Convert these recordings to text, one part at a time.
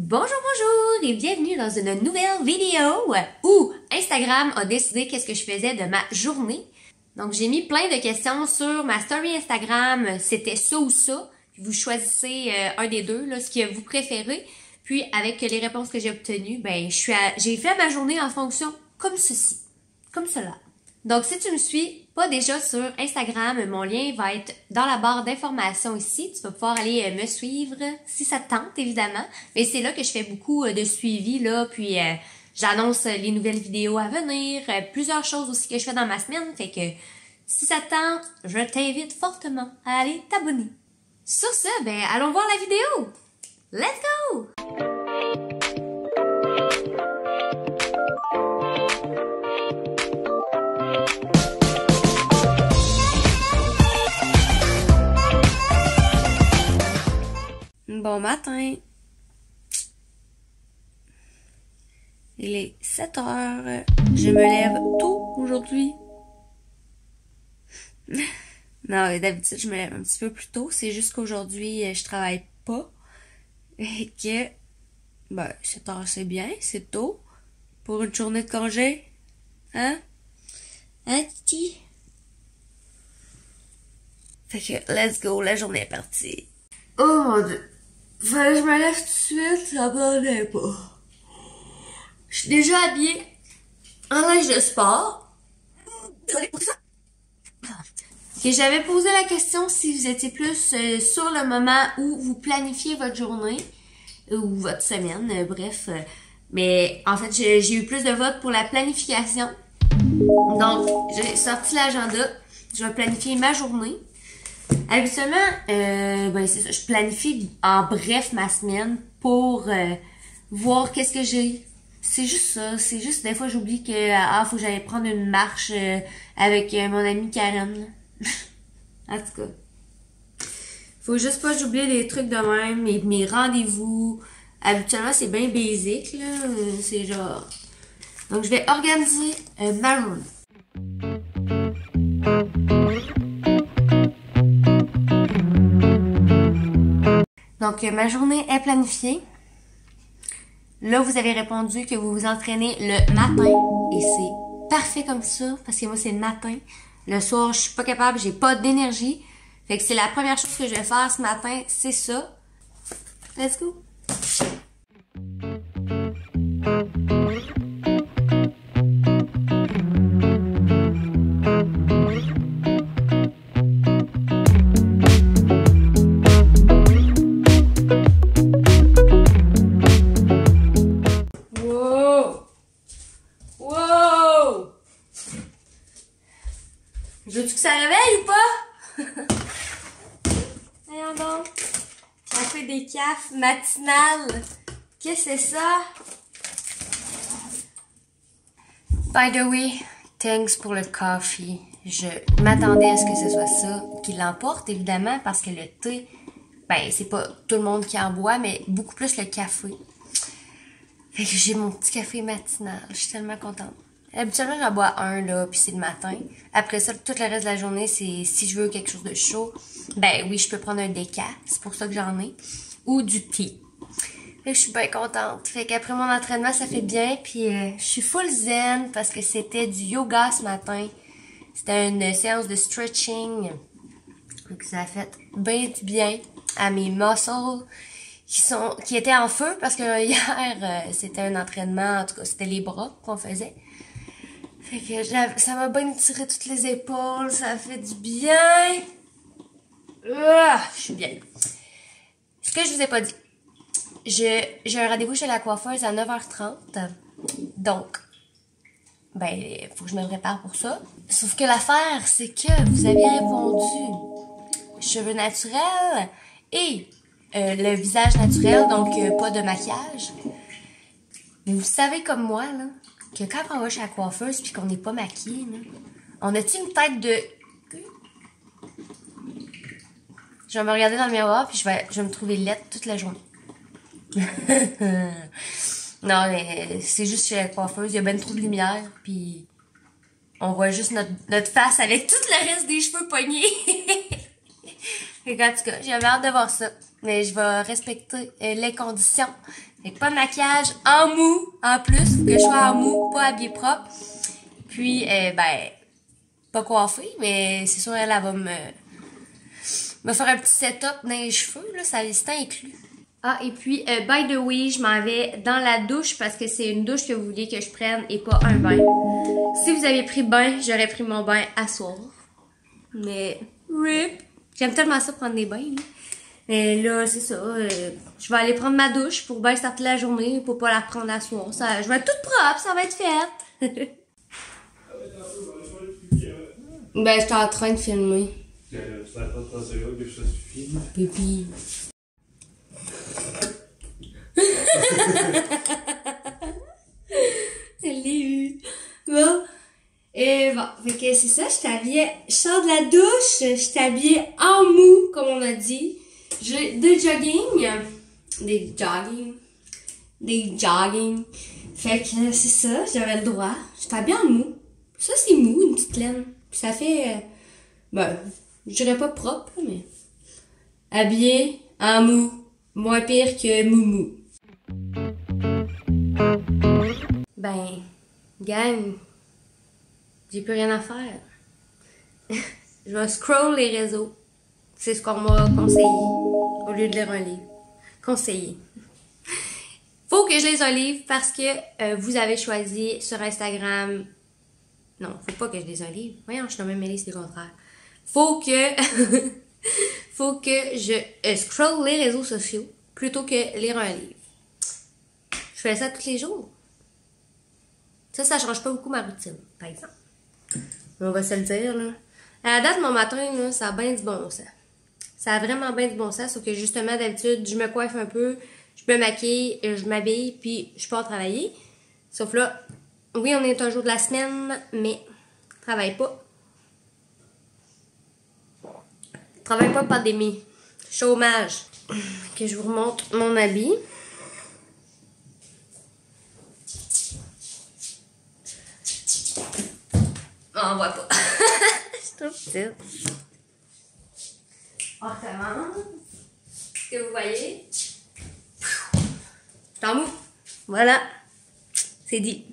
Bonjour, bonjour et bienvenue dans une nouvelle vidéo où Instagram a décidé qu'est-ce que je faisais de ma journée. Donc, j'ai mis plein de questions sur ma story Instagram, c'était ça ou ça. Puis vous choisissez un des deux, là, ce que vous préférez. Puis, avec les réponses que j'ai obtenues, ben, j'ai fait ma journée en fonction comme ceci, comme cela. Donc, si tu me suis pas déjà sur Instagram, mon lien va être dans la barre d'informations ici. Tu vas pouvoir aller me suivre si ça te tente, évidemment. Mais c'est là que je fais beaucoup de suivi, là. Puis, j'annonce les nouvelles vidéos à venir. Plusieurs choses aussi que je fais dans ma semaine. Fait que, si ça te tente, je t'invite fortement à aller t'abonner. Sur ce, ben, allons voir la vidéo! Let's go! Bon matin. Il est 7 heures. Je me lève tôt aujourd'hui. Non, d'habitude, je me lève un petit peu plus tôt. C'est juste qu'aujourd'hui, je travaille pas. Et que, ben, 7 heures, c'est bien. C'est tôt. Pour une journée de congé. Hein? Hein, Titi? Fait que, let's go. La journée est partie. Oh mon Dieu. Fallait que je me lève tout de suite, ça m'attendait pas. Je suis déjà habillée en linge de sport. Et j'avais posé la question si vous étiez plus sur le moment où vous planifiez votre journée ou votre semaine, bref. Mais en fait, j'ai eu plus de votes pour la planification. Donc, j'ai sorti l'agenda. Je vais planifier ma journée. Habituellement, ben c'est ça, je planifie en bref ma semaine pour voir qu'est-ce que j'ai. C'est juste ça, c'est juste des fois j'oublie que faut que j'aille prendre une marche avec mon amie Karen. En tout cas, faut juste pas j'oublie des trucs de même, mes rendez-vous. Habituellement c'est bien basic là, c'est genre. Donc je vais organiser ma journée. Donc, ma journée est planifiée. Là, vous avez répondu que vous vous entraînez le matin. Et c'est parfait comme ça, parce que moi, c'est le matin. Le soir, je suis pas capable, j'ai pas d'énergie. Fait que c'est la première chose que je vais faire ce matin, c'est ça. Let's go! Veux-tu que ça réveille ou pas? Voyons donc. On fait des cafes matinales. Qu'est-ce que c'est ça? By the way, thanks pour le coffee. Je m'attendais à ce que ce soit ça qui l'emporte, évidemment, parce que le thé, ben, c'est pas tout le monde qui en boit, mais beaucoup plus le café. Fait que j'ai mon petit café matinal. Je suis tellement contente. Habituellement, j'en bois un, là, puis c'est le matin. Après ça, tout le reste de la journée, c'est si je veux quelque chose de chaud, ben oui, je peux prendre un déca, c'est pour ça que j'en ai, ou du thé. Fait que je suis bien contente. Fait qu'après mon entraînement, ça fait bien, puis je suis full zen parce que c'était du yoga ce matin. C'était une séance de stretching. Donc ça a fait bien du bien à mes muscles qui étaient en feu parce que hier, c'était un entraînement, en tout cas, c'était les bras qu'on faisait. Fait que ça m'a bien tiré toutes les épaules, ça fait du bien. Je suis bien. Ce que je vous ai pas dit, j'ai un rendez-vous chez la coiffeuse à 9h30. Donc, ben, faut que je me prépare pour ça. Sauf que l'affaire, c'est que vous aviez répondu cheveux naturels et le visage naturel, donc pas de maquillage. Mais vous savez comme moi, là, que quand on va chez la coiffeuse pis qu'on n'est pas maquillé, là, on a-tu une tête de... Je vais me regarder dans le miroir puis je vais me trouver laide toute la journée. Non, mais c'est juste chez la coiffeuse, il y a ben trop de lumière puis on voit juste notre face avec tout le reste des cheveux pognés. Et en tout cas, j'avais hâte de voir ça. Mais je vais respecter les conditions. Fait que pas de maquillage en mou, en plus. Faut que je sois en mou, pas habillée propre. Puis, ben, pas coiffée, mais c'est sûr, elle va me faire un petit setup dans les cheveux, là, ça c'est inclus. Ah, et puis, by the way, je m'en vais dans la douche parce que c'est une douche que vous vouliez que je prenne et pas un bain. Si vous avez pris bain, j'aurais pris mon bain à soir. Mais, rip! J'aime tellement ça prendre des bains. Hein. Mais là, c'est ça. Je vais aller prendre ma douche pour bien starter la journée pour pas la reprendre à soir. Ça, je vais être toute propre, ça va être fait. Ben, j'étais en train de filmer. Tu vas attendre 30 secondes que je fasse du film. Pipi. Elle l'a eu. Bon. Et bon, fait que c'est ça, je sors de la douche, je t'habillais en mou, comme on a dit. J'ai des jogging. Fait que c'est ça, j'avais le droit. Je t'habille en mou. Ça, c'est mou, une petite laine. Puis ça fait, ben, je dirais pas propre, mais habillé en mou. Moins pire que moumou. Ben, gang, j'ai plus rien à faire. Je vais scroll les réseaux. C'est ce qu'on m'a conseillé. Au lieu de lire un livre. Conseillé. Faut que je lise un livre parce que vous avez choisi sur Instagram. Non, faut pas que je lise un livre. Voyons, je suis même mêlée, c'est le contraire. Faut que faut que je scroll les réseaux sociaux plutôt que lire un livre. Je fais ça tous les jours. Ça change pas beaucoup ma routine, par exemple. On va se le dire, là. À la date, mon matin, là, ça a bien du bon sens. Ça a vraiment bien du bon sens, sauf que justement, d'habitude, je me coiffe un peu, je me maquille, je m'habille, puis je pars travailler. Sauf là, oui, on est un jour de la semaine, mais je travaille pas. Je travaille pas pandémie. Chômage. Que je vous remonte mon habit. Oh, on voit pas. Je suis trop petite. On recommence. Est-ce que vous voyez? Je t'en mou. Voilà. C'est dit.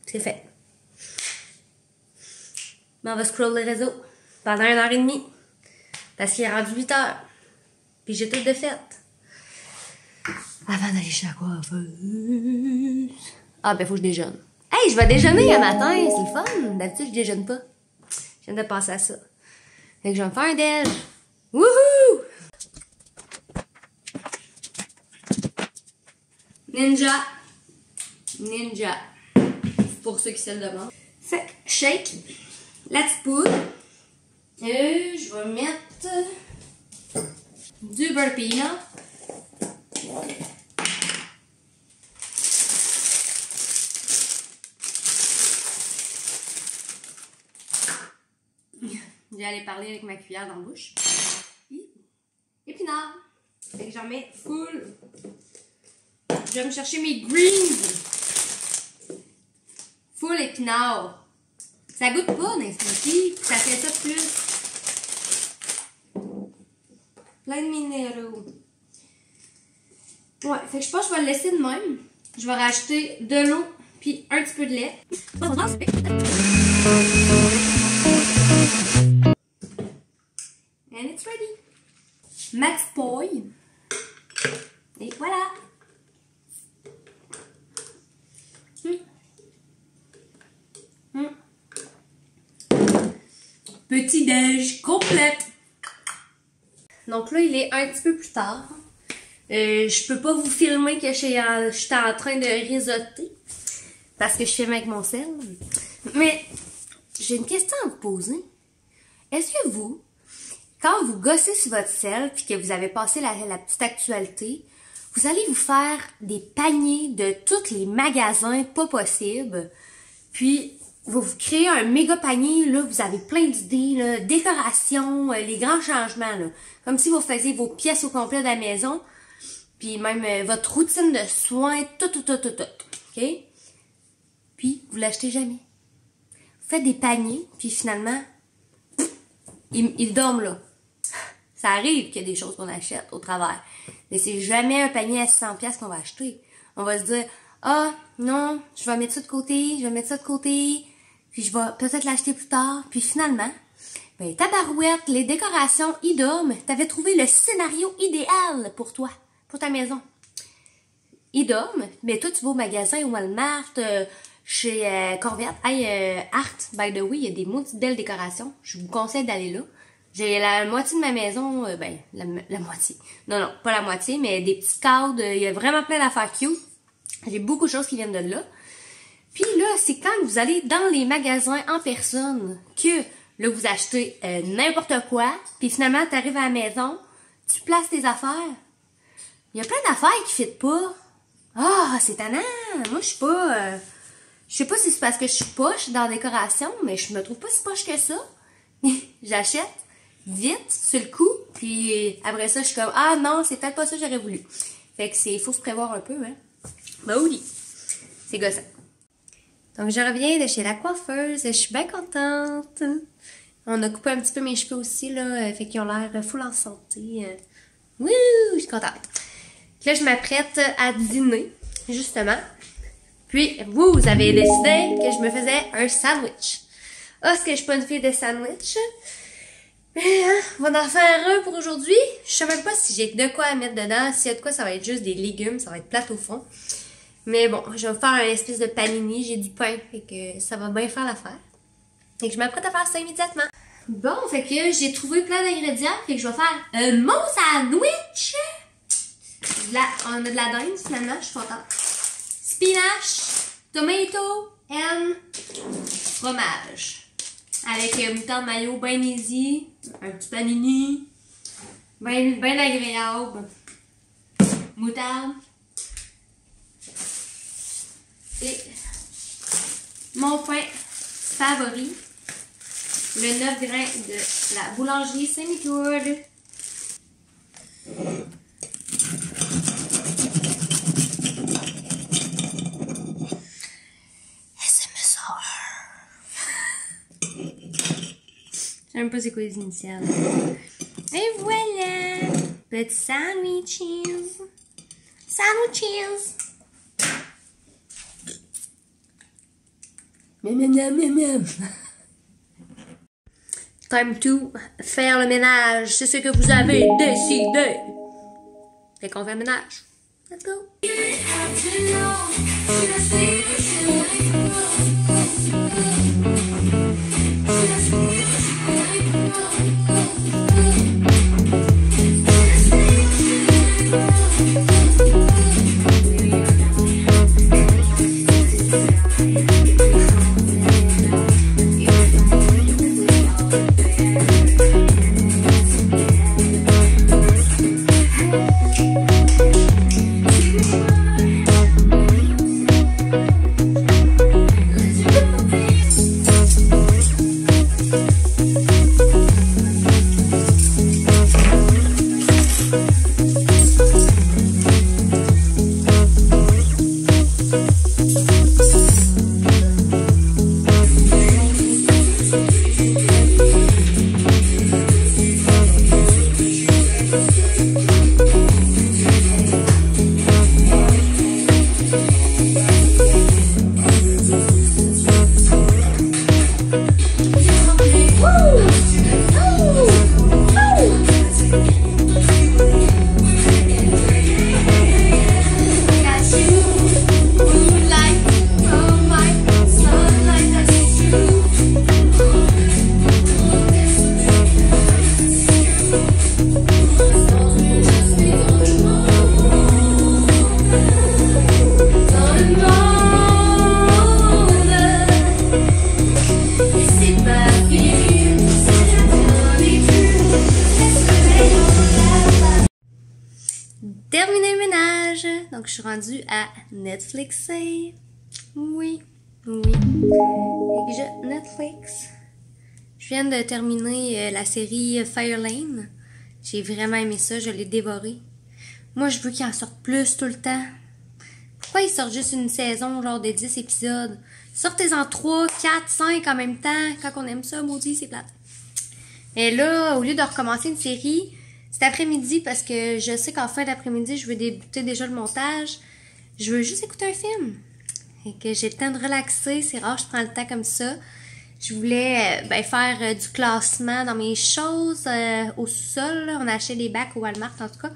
C'est fait. Mais on va scroller les réseaux pendant 1h30. Parce qu'il est rendu 8h. Puis j'ai tout de fait. Avant d'aller chez la coiffeuse. Ah, ben faut que je déjeune. Hey, je vais déjeuner un matin, c'est le fun. D'habitude, je déjeune pas. Je viens de penser à ça. Fait que je vais me faire un déj. Wouhou! Ninja. Pour ceux qui se le demandent. Fait que, shake. La petite poudre. Et je vais mettre du beurre peanut. J'ai allé parler avec ma cuillère dans la bouche. Épinards. Fait que j'en mets full. Je vais me chercher mes greens. Full épinards. Ça goûte pas dans les smoothies. Ça fait ça plus. Plein de minéraux. Ouais, fait que je pense que je vais le laisser de même. Je vais rajouter de l'eau puis un petit peu de lait. And it's ready. Ma petite paille. Et voilà. Petit déj complet. Donc là, il est un petit peu plus tard. Je peux pas vous filmer que j'étais en train de risoter. Parce que je filme avec mon sel. Mais j'ai une question à vous poser. Est-ce que vous, quand vous gossez sur votre sel puis que vous avez passé la petite actualité, vous allez vous faire des paniers de tous les magasins pas possibles. Puis, vous créez un méga panier, là, vous avez plein d'idées, là, décoration, les grands changements, là. Comme si vous faisiez vos pièces au complet de la maison, puis même votre routine de soins, tout, ok? Puis, vous l'achetez jamais. Vous faites des paniers, puis finalement, ils dorment là. Ça arrive qu'il y a des choses qu'on achète au travers. Mais c'est jamais un panier à 600$ qu'on va acheter. On va se dire, ah, non, je vais mettre ça de côté, puis je vais peut-être l'acheter plus tard. Puis finalement, ben, tabarouette, les décorations IDOM, t'avais trouvé le scénario idéal pour toi, pour ta maison. IDOM, ben toi tu vas au magasin au Walmart, chez Corvette. Hey, Art, by the way, il y a des maudites belles décorations. Je vous conseille d'aller là. J'ai la moitié de ma maison, ben, la moitié. Non, pas la moitié, mais des petits cadres. Il y a vraiment plein d'affaires cute. J'ai beaucoup de choses qui viennent de là. Puis là, c'est quand vous allez dans les magasins en personne que là, vous achetez n'importe quoi. Puis finalement, tu arrives à la maison, tu places tes affaires. Il y a plein d'affaires qui ne fitent pas. Ah, c'est tannant! Moi, je suis pas... je sais pas si c'est parce que je suis poche dans la décoration, mais je me trouve pas si poche que ça. J'achète vite, sur le coup, puis après ça, je suis comme, ah non, c'est peut-être pas ça que j'aurais voulu. Fait que faut se prévoir un peu, hein. Bah oui, c'est gossant. Donc, je reviens de chez la coiffeuse et je suis bien contente. On a coupé un petit peu mes cheveux aussi, là, fait qu'ils ont l'air full en santé. Wouh, je suis contente. Là, je m'apprête à dîner, justement. Puis, vous avez décidé que je me faisais un sandwich. Ah, est-ce que je suis pas une fille de sandwich? On va en faire un pour aujourd'hui. Je sais même pas si j'ai de quoi à mettre dedans. S'il y a de quoi, ça va être juste des légumes. Ça va être plate au fond. Mais bon, je vais faire un espèce de panini. J'ai du pain. Fait que ça va bien faire l'affaire. Fait que je m'apprête à faire ça immédiatement. Bon, fait que j'ai trouvé plein d'ingrédients. Fait que je vais faire mon sandwich. On a de la dinde finalement. Je suis contente. Spinach, tomato et fromage. Avec moutarde mayo, bien easy, un petit panini, bien agréable, moutarde, et mon pain favori, le 9 grains de la boulangerie Saint-Nicolas. Je sais même pas c'est quoi les initiales. Et voilà! Petit sandwiches! Sandwiches! Miam. Time to faire le ménage. C'est ce que vous avez décidé. Fait qu'on fait le ménage. Let's go! Terminé le ménage. Donc, je suis rendue à Netflixer. Oui. Fait que je Netflix. Je viens de terminer la série Fire Lane. J'ai vraiment aimé ça. Je l'ai dévoré. Moi, je veux qu'il en sorte plus tout le temps. Pourquoi ils sortent juste une saison, genre de 10 épisodes? Sortez-en 3, 4, 5 en même temps. Quand on aime ça, maudit, c'est plate. Et là, au lieu de recommencer une série, cet après-midi parce que je sais qu'en fin d'après-midi, je veux débuter déjà le montage. Je veux juste écouter un film. Et que j'ai le temps de relaxer. C'est rare, je prends le temps comme ça. Je voulais faire du classement dans mes choses au sol. Là. On a acheté des bacs au Walmart en tout cas.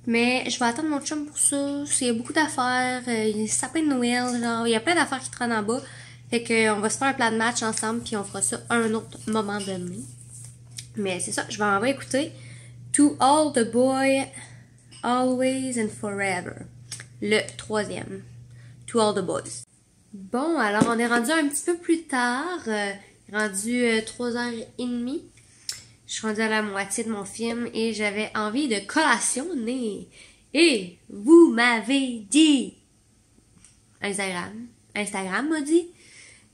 Mais je vais attendre mon chum pour ça. Il y a beaucoup d'affaires. Il y a le sapin de Noël. Genre, il y a plein d'affaires qui traînent en bas. Fait que on va se faire un plan de match ensemble. Puis on fera ça à un autre moment donné. Mais c'est ça. Je vais en écouter. To All the Boy, Always and Forever. Le 3e. To All the Boys. Bon, alors on est rendu un petit peu plus tard. Rendu 3h30. Je suis rendue à la moitié de mon film et j'avais envie de collationner. Et vous m'avez dit, Instagram m'a dit,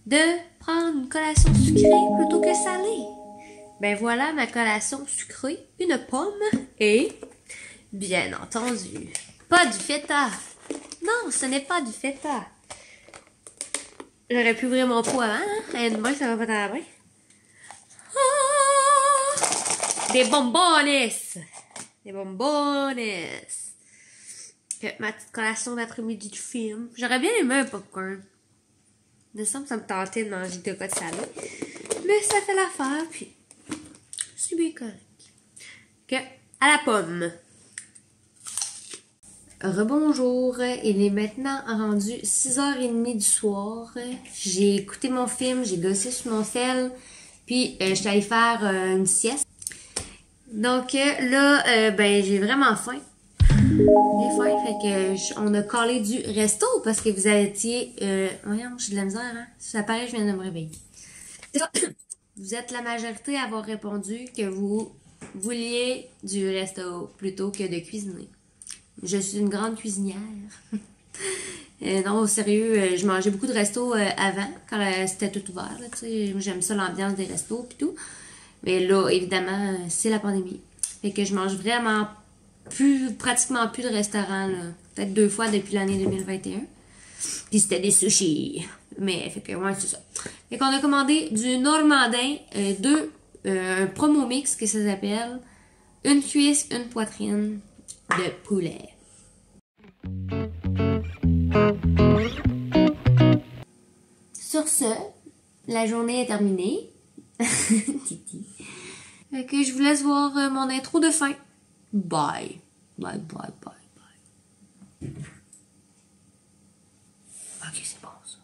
de prendre une collation sucrée plutôt que salée. Ben voilà ma collation sucrée, une pomme et, bien entendu, pas du feta. Non, ce n'est pas du feta. J'aurais pu ouvrir mon pot avant, hein? Et demain, ça va pas dans la main. Des bonbonnes! Des bonbonnes! Ma petite collation d'après-midi de film. J'aurais bien aimé un popcorn. Il me semble que ça me tentait de manger de quoi de salé. Mais ça fait l'affaire, puis c'est bien correct. Que, à la pomme. Rebonjour, il est maintenant rendu 6h30 du soir. J'ai écouté mon film, j'ai gossé sur mon sel, puis je suis allée faire une sieste. Donc là, j'ai vraiment faim. J'ai faim, fait que on a collé du resto parce que vous étiez... voyons, j'ai de la misère, hein? Ça paraît, je viens de me réveiller. Vous êtes la majorité à avoir répondu que vous vouliez du resto plutôt que de cuisiner. Je suis une grande cuisinière. Non, au sérieux, je mangeais beaucoup de restos avant, quand c'était tout ouvert. J'aime ça, l'ambiance des restos et tout. Mais là, évidemment, c'est la pandémie. Fait que je mange vraiment pratiquement plus de restaurants. Peut-être 2 fois depuis l'année 2021. Puis c'était des sushis. Mais, fait que, ouais, c'est ça. Fait qu'on a commandé du normandin, un promo mix que ça s'appelle. Une cuisse, une poitrine de poulet. Sur ce, la journée est terminée. Titi. Fait que je vous laisse voir mon intro de fin. Bye. Bye, bye, bye, bye. Ok, c'est bon ça.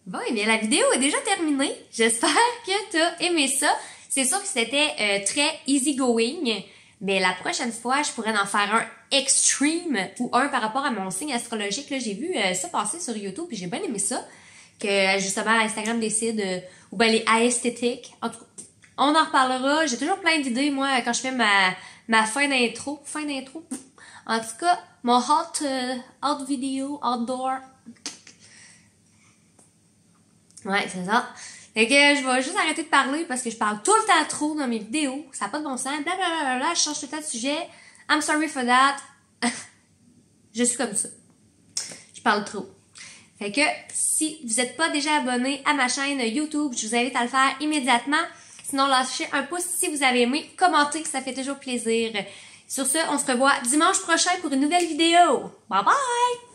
Bon, et bien la vidéo est déjà terminée. J'espère que tu as aimé ça. C'est sûr que c'était très easy going. Mais la prochaine fois, je pourrais en faire un extreme ou un par rapport à mon signe astrologique. Là, j'ai vu ça passer sur YouTube et j'ai bien aimé ça. Que justement Instagram décide, ou ben les aesthétiques. En tout cas, on en reparlera. J'ai toujours plein d'idées, moi, quand je fais ma fin d'intro. En tout cas, mon hot vidéo, outdoor. Ouais, c'est ça. Fait que je vais juste arrêter de parler parce que je parle tout le temps trop dans mes vidéos. Ça n'a pas de bon sens. Blablabla, je change tout le temps de sujet. I'm sorry for that. Je suis comme ça. Je parle trop. Fait que si vous n'êtes pas déjà abonné à ma chaîne YouTube, je vous invite à le faire immédiatement. Sinon, lâchez un pouce si vous avez aimé. Commentez, ça fait toujours plaisir. Sur ce, on se revoit dimanche prochain pour une nouvelle vidéo. Bye bye!